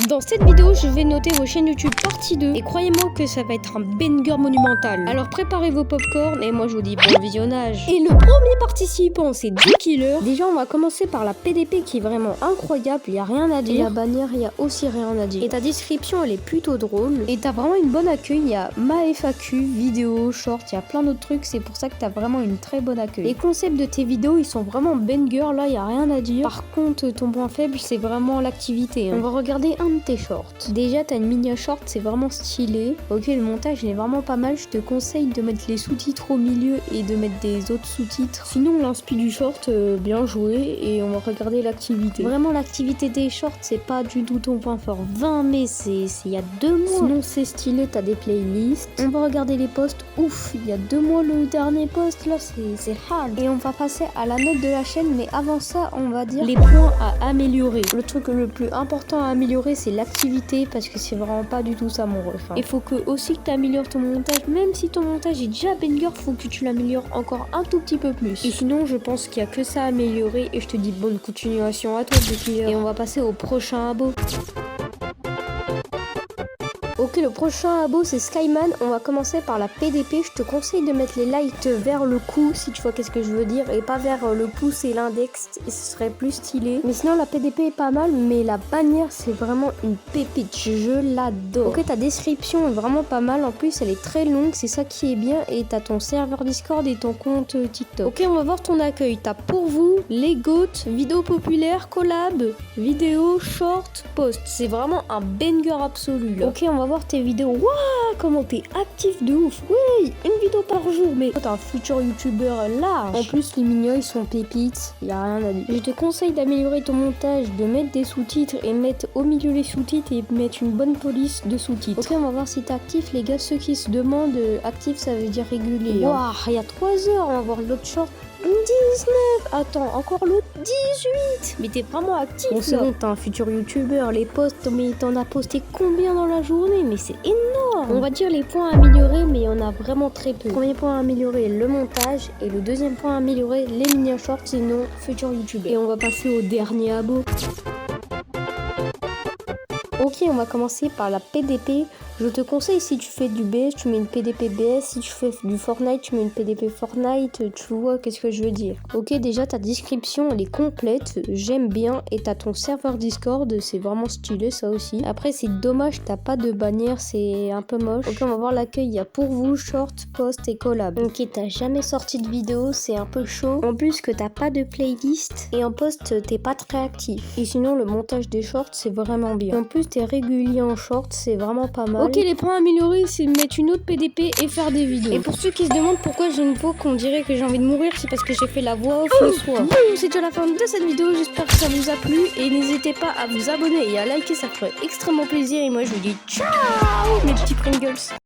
Dans cette vidéo, je vais noter vos chaînes YouTube partie 2 et croyez-moi que ça va être un banger monumental. Alors préparez vos popcorn et moi je vous dis bon visionnage. Et le premier participant, c'est D-Killer. Déjà, on va commencer par la PDP qui est vraiment incroyable, il y a rien à dire. Et la bannière, il y a aussi rien à dire. Et ta description, elle est plutôt drôle. Et t'as vraiment une bonne accueil, il y a ma FAQ, vidéo, short, il y a plein d'autres trucs, c'est pour ça que t'as vraiment une très bonne accueil. Les concepts de tes vidéos, ils sont vraiment banger, là, il y a rien à dire. Par contre, ton point faible, c'est vraiment l'activité. On va regarder un de tes shorts. Déjà, t'as une mini short, c'est vraiment stylé. Ok, le montage, il est vraiment pas mal. Je te conseille de mettre les sous-titres au milieu et de mettre des autres sous-titres. Sinon, l'inspi du short, bien joué. Et on va regarder l'activité. Vraiment, l'activité des shorts, c'est pas du tout ton point fort. 20 mai, c'est il y a 2 mois. Sinon, c'est stylé, t'as des playlists. On va regarder les posts. Ouf, il y a 2 mois le dernier post, là, c'est hard. Et on va passer à la note de la chaîne. Mais avant ça, on va dire les points à améliorer. Le truc le plus important à améliorer, c'est l'activité, parce que c'est vraiment pas du tout ça mon ref. Il faut que aussi que tu améliores ton montage, même si ton montage est déjà banger, faut que tu l'améliores encore un tout petit peu plus. Et sinon, je pense qu'il y a que ça à améliorer et je te dis bonne continuation à toi, D-Killer. Et on va passer au prochain abo. Ok, le prochain abo c'est Skyman. On va commencer par la PDP. Je te conseille de mettre les lights vers le cou, si tu vois qu'est-ce que je veux dire, et pas vers le pouce et l'index, et ce serait plus stylé. Mais sinon, la PDP est pas mal, mais la bannière c'est vraiment une pépite. Je l'adore. Ok, ta description est vraiment pas mal. En plus, elle est très longue, c'est ça qui est bien. Et t'as ton serveur Discord et ton compte TikTok. Ok, on va voir ton accueil. T'as pour vous les GOAT, vidéo populaire, collab, vidéo, short, post. C'est vraiment un banger absolu là. Ok, on va voir tes vidéos. Waouh, comment t'es actif de ouf. Oui, une vidéo par jour, mais t'es un futur youtubeur large. En plus, les mignons ils sont pépites, y a rien à dire. Je te conseille d'améliorer ton montage, de mettre des sous-titres et mettre au milieu les sous-titres et mettre une bonne police de sous-titres. Ok, on va voir si t'es actif, les gars. Ceux qui se demandent, actif ça veut dire régulier. Waouh, il y a 3 heures, on va voir l'autre short. 19. Attends, encore l'autre 18. Mais t'es vraiment actif. Bon, c'est bon, t'es un futur youtubeur. Les posts, mais t'en as posté combien dans la journée? Mais c'est énorme. On va dire les points à améliorer, mais il y en a vraiment très peu. Premier point à améliorer, le montage. Et le deuxième point à améliorer, les mini shorts, sinon futur youtubeur. Et on va passer au dernier abo. Ok, on va commencer par la PDP. Je te conseille, si tu fais du BS, tu mets une PDP BS. Si tu fais du Fortnite, tu mets une PDP Fortnite. Tu vois qu'est-ce que je veux dire. Ok, déjà ta description elle est complète, j'aime bien. Et t'as ton serveur Discord, c'est vraiment stylé ça aussi. Après c'est dommage, t'as pas de bannière, c'est un peu moche. Ok, on va voir l'accueil, il y a pour vous, short, post et collab. Ok, t'as jamais sorti de vidéo, c'est un peu chaud. En plus que t'as pas de playlist. Et en post, t'es pas très actif. Et sinon le montage des shorts, c'est vraiment bien. En plus t'es régulier en short, c'est vraiment pas mal. Ok, les points à améliorer, c'est mettre une autre PDP et faire des vidéos. Et pour ceux qui se demandent pourquoi j'ai une voix qu'on dirait que j'ai envie de mourir, c'est parce que j'ai fait la voix off le soir. Bon, c'est déjà la fin de cette vidéo, j'espère que ça vous a plu. Et n'hésitez pas à vous abonner et à liker, ça ferait extrêmement plaisir. Et moi je vous dis ciao mes petits Pringles.